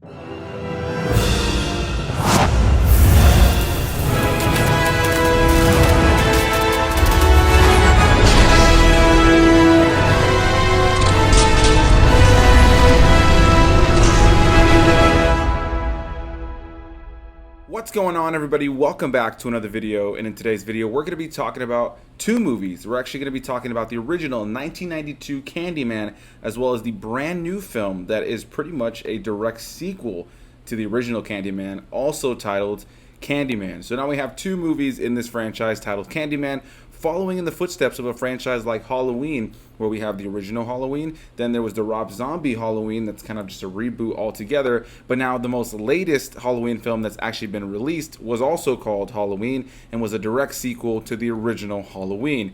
What's going on, everybody? Welcome back to another video, and in today's video we're going to be talking about two movies. We're actually going to be talking about the original 1992 Candyman, as well as the brand new film that is pretty much a direct sequel to the original Candyman, also titled Candyman. So now we have two movies in this franchise titled Candyman, following in the footsteps of a franchise like Halloween, where we have the original Halloween, then there was the Rob Zombie Halloween that's kind of just a reboot altogether, but now the most latest Halloween film that's actually been released was also called Halloween and was a direct sequel to the original Halloween.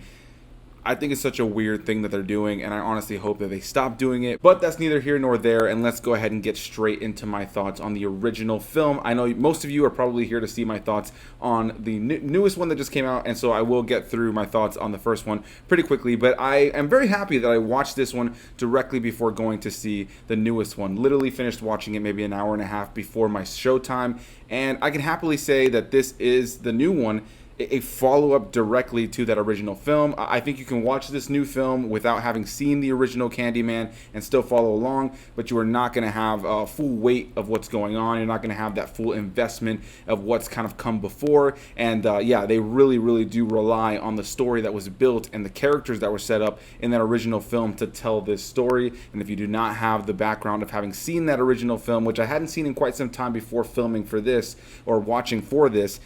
I think it's such a weird thing that they're doing, and I honestly hope that they stop doing it, but that's neither here nor there, and let's go ahead and get straight into my thoughts on the original film. I know most of you are probably here to see my thoughts on the newest one that just came out, and so I will get through my thoughts on the first one pretty quickly, but I am very happy that I watched this one directly before going to see the newest one. Literally finished watching it maybe an hour and a half before my showtime, and I can happily say that this is the new one, a follow-up directly to that original film. I think you can watch this new film without having seen the original Candyman and still follow along, but you are not going to have a full weight of what's going on. You're not going to have that full investment of what's kind of come before. And yeah, they really do rely on the story that was built and the characters that were set up in that original film to tell this story. And if you do not have the background of having seen that original film, which I hadn't seen in quite some time before filming for this or watching for this,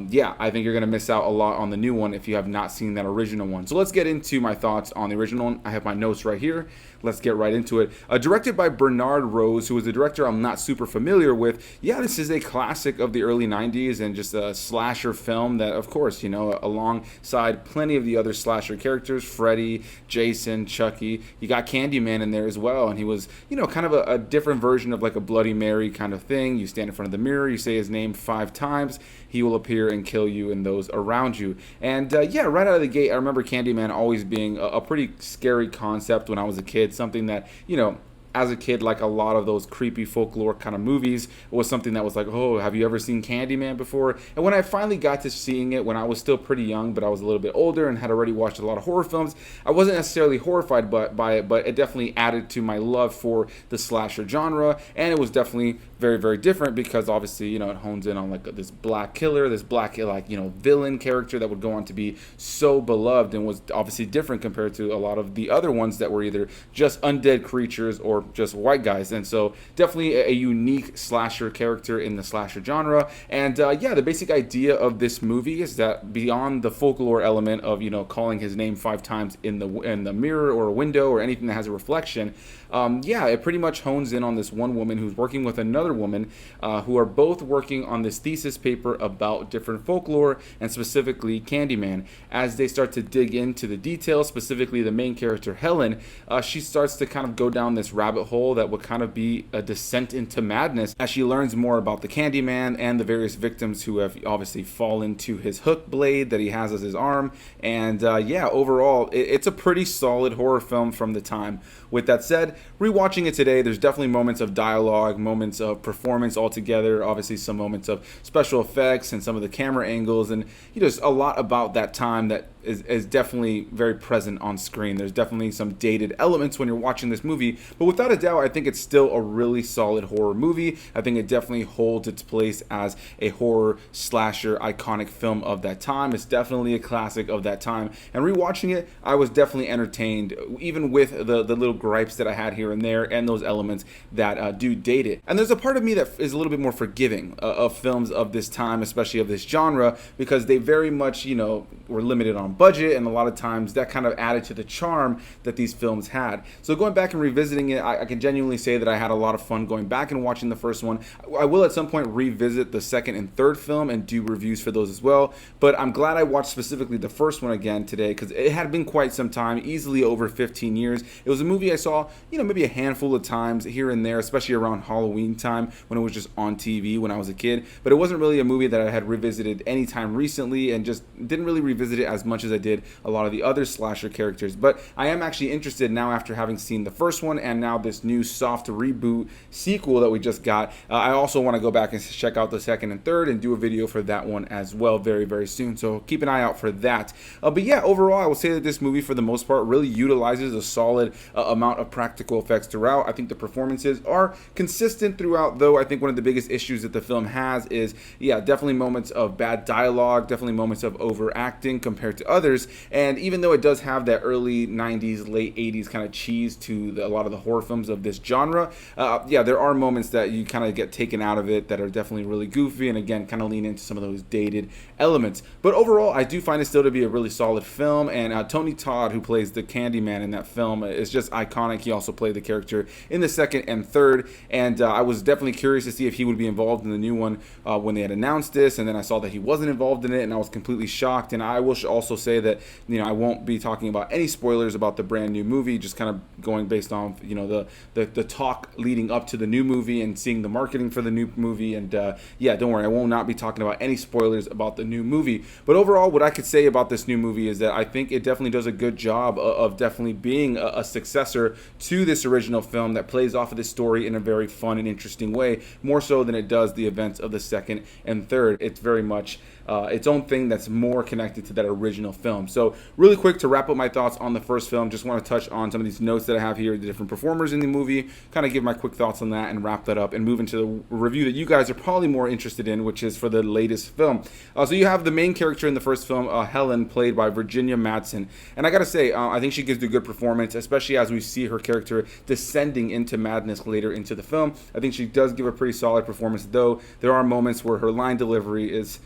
yeah, I think you're going to miss out a lot on the new one if you have not seen that original one. So let's get into my thoughts on the original one. I have my notes right here. Let's get right into it. Directed by Bernard Rose, who is a director I'm not super familiar with. Yeah, this is a classic of the early 90s and just a slasher film that, of course, you know, alongside plenty of the other slasher characters, Freddy, Jason, Chucky. You got Candyman in there as well, and he was, you know, kind of a different version of like a Bloody Mary kind of thing. You stand in front of the mirror, you say his name 5 times, he will appear and kill you and those around you. And yeah, right out of the gate, I remember Candyman always being a pretty scary concept when I was a kid, something that, you know, as a kid, like a lot of those creepy folklore kind of movies, was something that was like, oh, have you ever seen Candyman before? And when I finally got to seeing it, when I was still pretty young, but I was a little bit older and had already watched a lot of horror films, I wasn't necessarily horrified by it, but it definitely added to my love for the slasher genre, and it was definitely very different because obviously, you know, it hones in on like this black killer, this black, like, you know, villain character that would go on to be so beloved and was obviously different compared to a lot of the other ones that were either just undead creatures or just white guys. And so definitely a unique slasher character in the slasher genre. And yeah, the basic idea of this movie is that beyond the folklore element of, you know, calling his name 5 times in the mirror or a window or anything that has a reflection, yeah, it pretty much hones in on this one woman who's working with another woman who are both working on this thesis paper about different folklore and specifically Candyman. As they start to dig into the details, specifically the main character Helen, she starts to kind of go down this rabbit hole that would kind of be a descent into madness as she learns more about the Candyman and the various victims who have obviously fallen to his hook blade that he has as his arm. And yeah, overall, it's a pretty solid horror film from the time. With that said, rewatching it today, there's definitely moments of dialogue, moments of performance altogether, obviously some moments of special effects and some of the camera angles, and you know, just a lot about that time that is definitely very present on screen. There's definitely some dated elements when you're watching this movie, but without a doubt, I think it's still a really solid horror movie. I think it definitely holds its place as a horror slasher iconic film of that time. It's definitely a classic of that time, and rewatching it, I was definitely entertained, even with the little gripes that I had here and there and those elements that do date it. And there's a part of me that is a little bit more forgiving of films of this time, especially of this genre, because they very much, you know, were limited on budget, and a lot of times that kind of added to the charm that these films had. So going back and revisiting it, I can genuinely say that I had a lot of fun going back and watching the first one. I will at some point revisit the second and third film and do reviews for those as well, but I'm glad I watched specifically the first one again today because it had been quite some time, easily over 15 years. It was a movie I saw, you know, maybe a handful of times here and there, especially around Halloween time when it was just on TV when I was a kid, but it wasn't really a movie that I had revisited anytime recently and just didn't really revisit it as much much as I did a lot of the other slasher characters. But I am actually interested now after having seen the first one and now this new soft reboot sequel that we just got. I also want to go back and check out the second and third and do a video for that one as well very, very soon. So keep an eye out for that. But yeah, overall, I will say that this movie, for the most part, really utilizes a solid amount of practical effects throughout. I think the performances are consistent throughout, though I think one of the biggest issues that the film has is, yeah, definitely moments of bad dialogue, definitely moments of overacting compared to others. And even though it does have that early 90s, late 80s kind of cheese to a lot of the horror films of this genre, yeah, there are moments that you kind of get taken out of it that are definitely really goofy, and again, kind of lean into some of those dated elements. But overall, I do find it still to be a really solid film, and Tony Todd, who plays the Candyman in that film, is just iconic. He also played the character in the second and third, and I was definitely curious to see if he would be involved in the new one when they had announced this, and then I saw that he wasn't involved in it, and I was completely shocked. And I will also say that, you know, I won't be talking about any spoilers about the brand new movie, just kind of going based on, you know, the talk leading up to the new movie and seeing the marketing for the new movie. And yeah, don't worry, I will not be talking about any spoilers about the new movie. But overall, what I could say about this new movie is that I think it definitely does a good job of definitely being a successor to this original film that plays off of this story in a very fun and interesting way, more so than it does the events of the second and third. It's very much its own thing that's more connected to that original film. So really quick to wrap up my thoughts on the first film, just want to touch on some of these notes that I have here, the different performers in the movie, kind of give my quick thoughts on that and wrap that up and move into the review that you guys are probably more interested in, which is for the latest film. So you have the main character in the first film, Helen, played by Virginia Madsen. And I gotta say, I think she gives a good performance, especially as we see her character descending into madness later into the film. I think she does give a pretty solid performance, though there are moments where her line delivery is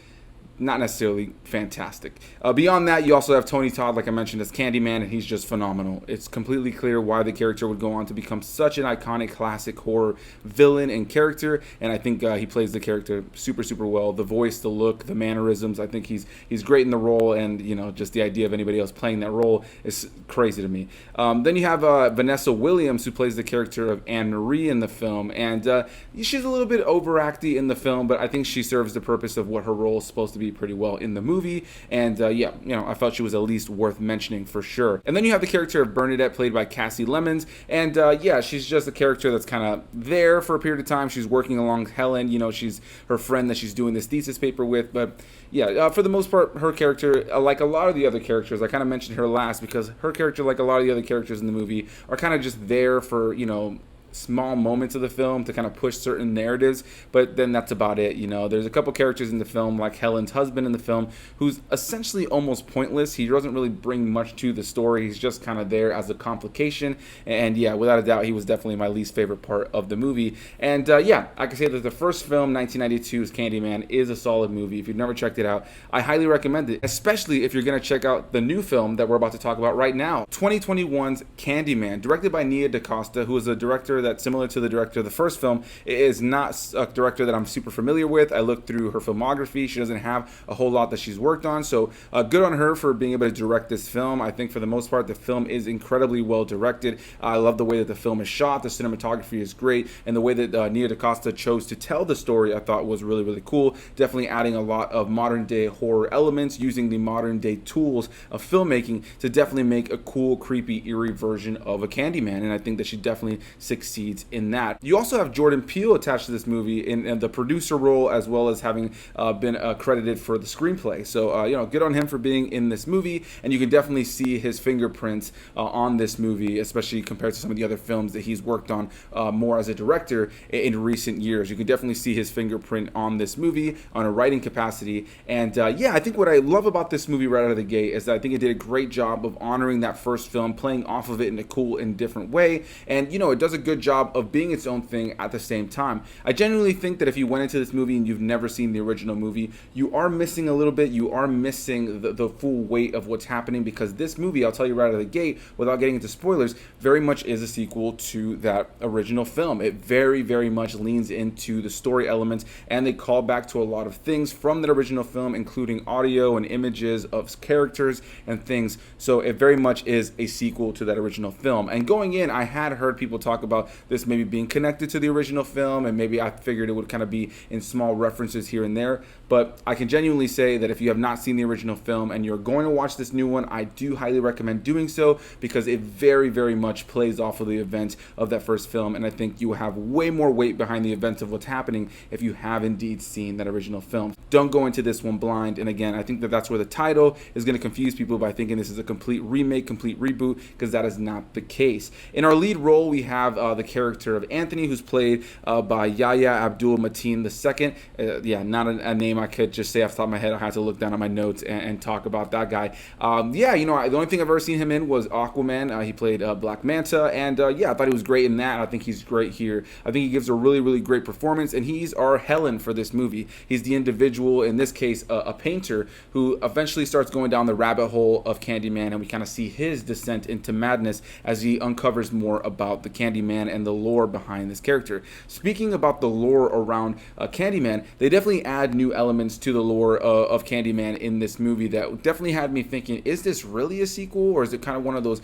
not necessarily fantastic. Beyond that, you also have Tony Todd, like I mentioned, as Candyman, and he's just phenomenal. It's completely clear why the character would go on to become such an iconic classic horror villain and character, and I think he plays the character super, super well. The voice, the look, the mannerisms, I think he's great in the role, and you know, just the idea of anybody else playing that role is crazy to me. Then you have Vanessa Williams, who plays the character of Anne Marie in the film, and she's a little bit overacty in the film, but I think she serves the purpose of what her role is supposed to be pretty well in the movie. And yeah, you know, I felt she was at least worth mentioning for sure. And then you have the character of Bernadette, played by Cassie Lemons, and yeah, she's just a character that's kind of there for a period of time. She's working along Helen, you know, she's her friend that she's doing this thesis paper with. But yeah, for the most part, her character, like a lot of the other characters, I kind of mentioned her last because her character, like a lot of the other characters in the movie, are kind of just there for, you know, small moments of the film to kind of push certain narratives, but then that's about it. You know, there's a couple characters in the film, like Helen's husband in the film, who's essentially almost pointless. He doesn't really bring much to the story. He's just kind of there as a complication. And yeah, without a doubt, he was definitely my least favorite part of the movie. And yeah, I can say that the first film, 1992's Candyman, is a solid movie. If you've never checked it out, I highly recommend it, especially if you're going to check out the new film that we're about to talk about right now, 2021's Candyman, directed by Nia DaCosta, who is a director that's similar to the director of the first film. It is not a director that I'm super familiar with. I looked through her filmography. She doesn't have a whole lot that she's worked on, so good on her for being able to direct this film. I think for the most part, the film is incredibly well directed. I love the way that the film is shot. The cinematography is great, and the way that Nia DaCosta chose to tell the story, I thought was really, really cool. Definitely adding a lot of modern day horror elements, using the modern day tools of filmmaking to definitely make a cool, creepy, eerie version of a Candyman, and I think that she definitely succeeds in that. You also have Jordan Peele attached to this movie in the producer role, as well as having been credited for the screenplay. So you know, good on him for being in this movie, and you can definitely see his fingerprints on this movie, especially compared to some of the other films that he's worked on more as a director in recent years. You can definitely see his fingerprint on this movie on a writing capacity. And yeah, I think what I love about this movie right out of the gate is that I think it did a great job of honoring that first film, playing off of it in a cool and different way, and you know, it does a good job of being its own thing at the same time. I genuinely think that if you went into this movie and you've never seen the original movie, you are missing a little bit. You are missing the full weight of what's happening, because this movie, I'll tell you right out of the gate, without getting into spoilers, very much is a sequel to that original film. It very, very much leans into the story elements, and they call back to a lot of things from that original film, including audio and images of characters and things. So it very much is a sequel to that original film. And going in, I had heard people talk about about this maybe being connected to the original film, and maybe I figured it would kind of be in small references here and there. But I can genuinely say that if you have not seen the original film and you're going to watch this new one, I do highly recommend doing so, because it very, very much plays off of the events of that first film, and I think you will have way more weight behind the events of what's happening if you have indeed seen that original film. Don't go into this one blind, and again, I think that that's where the title is going to confuse people by thinking this is a complete remake, complete reboot, because that is not the case. In our lead role, we have the character of Anthony, who's played by Yahya Abdul-Mateen II. Yeah, not a name I could just say off the top of my head. I had to look down at my notes and talk about that guy. Yeah, you know, the only thing I've ever seen him in was Aquaman. He played Black Manta, and yeah, I thought he was great in that. I think he's great here. I think he gives a really, really great performance, and he's our Helen for this movie. He's the individual, in this case, a painter, who eventually starts going down the rabbit hole of Candyman, and we kind of see his descent into madness as he uncovers more about the Candyman and the lore behind this character. Speaking about the lore around Candyman, they definitely add new elements to the lore of Candyman in this movie that definitely had me thinking, is this really a sequel, or is it kind of one of those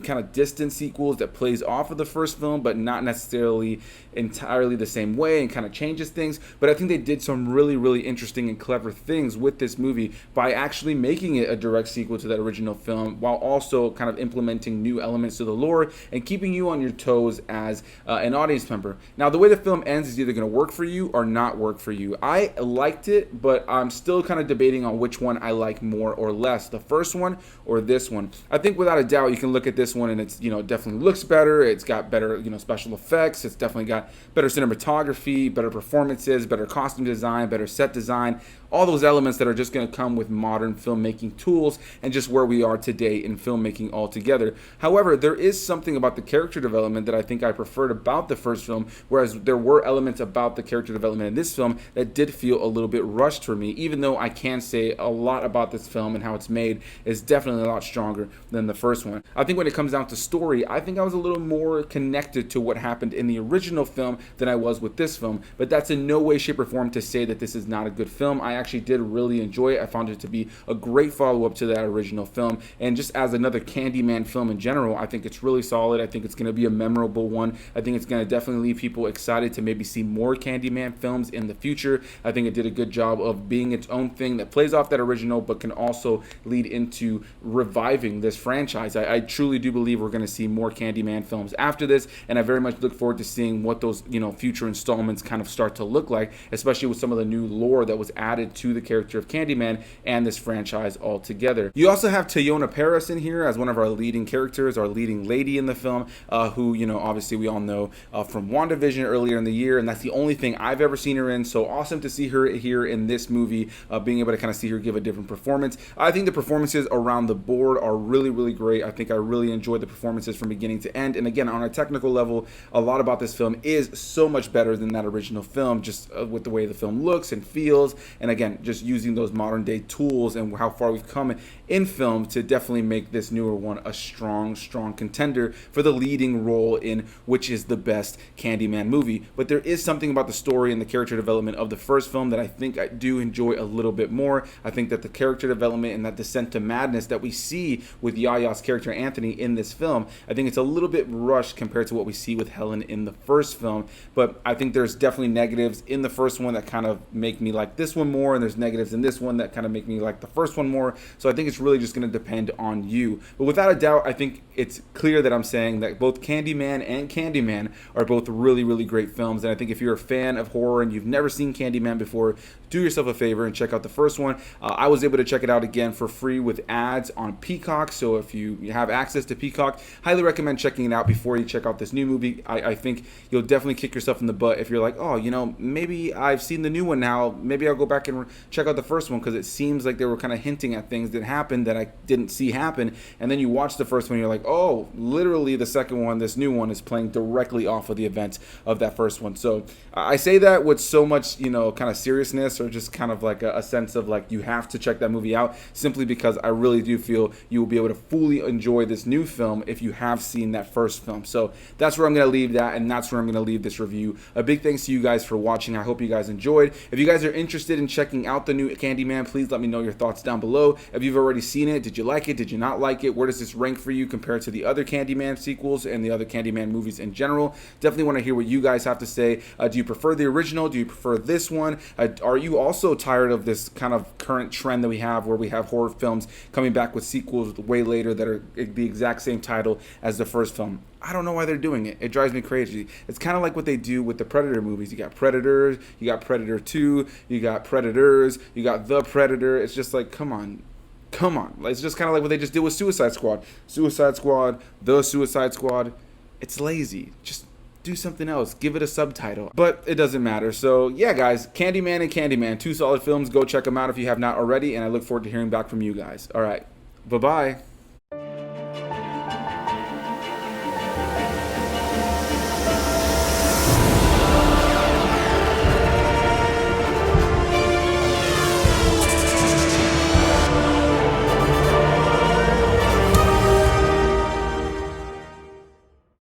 kind of distant sequels that plays off of the first film but not necessarily entirely the same way and kind of changes things? But I think they did some really, really interesting and clever things with this movie by actually making it a direct sequel to that original film, while also kind of implementing new elements to the lore and keeping you on your toes as an audience member. Now, the way the film ends is either going to work for you or not work for you. I liked it, but I'm still kind of debating on which one I like more or less, the first one or this one. I think without a doubt you can look at this one and it's, you know, definitely looks better. It's got better, you know, special effects. It's definitely got better cinematography, better performances, better costume design, better set design, all those elements that are just going to come with modern filmmaking tools and just where we are today in filmmaking altogether. However, there is something about the character development that I think I preferred about the first film, whereas there were elements about the character development in this film that did feel a little bit rushed for me, even though I can say a lot about this film and how it's made is definitely a lot stronger than the first one. I think when it comes down to story, I think I was a little more connected to what happened in the original film than I was with this film, but that's in no way, shape, or form to say that this is not a good film. I actually did really enjoy it. I found it to be a great follow-up to that original film, and just as another Candyman film in general, I think it's really solid. I think it's going to be a memorable one. I think it's going to definitely leave people excited to maybe see more Candyman films in the future. I think it did a good job of being its own thing that plays off that original, but can also lead into reviving this franchise. I truly do believe we're going to see more Candyman films after this, and I very much look forward to seeing what those, you know, future installments kind of start to look like, especially with some of the new lore that was added to the character of Candyman and this franchise altogether. You also have Teyonah Parris in here as one of our leading characters, our leading lady in the film, who, you know, obviously we all know from WandaVision earlier in the year, and that's the only thing I've ever seen her in. So awesome to see her here in this movie, being able to kind of see her give a different performance. I think the performances around the board are really, really great. I think I really enjoyed the performances from beginning to end. And again, on a technical level, a lot about this film is so much better than that original film, just with the way the film looks and feels, and again, just using those modern day tools and how far we've come in film to definitely make this newer one a strong contender for the leading role in which is the best Candyman movie. But there is something about the story and the character development of the first film that I think I do enjoy a little bit more. I think that the character development and that descent to madness that we see with Yahya's character Anthony in this film, I think it's a little bit rushed compared to what we see with Helen in the first film. But I think there's definitely negatives in the first one that kind of make me like this one more, and there's negatives in this one that kind of make me like the first one more. So I think it's really just going to depend on you. But without a doubt, I think it's clear that I'm saying that both Candyman and Candyman are both really, really great films. And I think if you're a fan of horror and you've never seen Candyman before, do yourself a favor and check out the first one. I was able to check it out again for free with ads on Peacock. So if you have access to Peacock, highly recommend checking it out before you check out this new movie. I think you'll definitely kick yourself in the butt if you're like, oh, you know, maybe I've seen the new one now. Maybe I'll go back and check out the first one, because it seems like they were kind of hinting at things that happened that I didn't see happen. And then you watch the first one, you're like, oh, literally the second one, this new one is playing directly off of the events of that first one. So I say that with so much, you know, kind of seriousness, or just kind of like a sense of like you have to check that movie out, simply because I really do feel you will be able to fully enjoy this new new film if you have seen that first film. So that's where I'm going to leave that, and that's where I'm going to leave this review. A big thanks to you guys for watching. I hope you guys enjoyed. If you guys are interested in checking out the new Candyman, please let me know your thoughts down below. If you've already seen it, did you like it? Did you not like it? Where does this rank for you compared to the other Candyman sequels and the other Candyman movies in general? Definitely want to hear what you guys have to say. Do you prefer the original? Do you prefer this one? Are you also tired of this kind of current trend that we have where we have horror films coming back with sequels way later that are the exact same title as the first film? I don't know why they're doing it. It drives me crazy. It's kind of like what they do with the Predator movies. You got Predators, you got Predator 2, you got Predators, you got The Predator. It's just like, come on. Come on. It's just kind of like what they just did with Suicide Squad. Suicide Squad, The Suicide Squad. It's lazy. Just do something else. Give it a subtitle. But it doesn't matter. So yeah, guys, Candyman and Candyman, 2 solid films. Go check them out if you have not already, and I look forward to hearing back from you guys. All right. Bye-bye.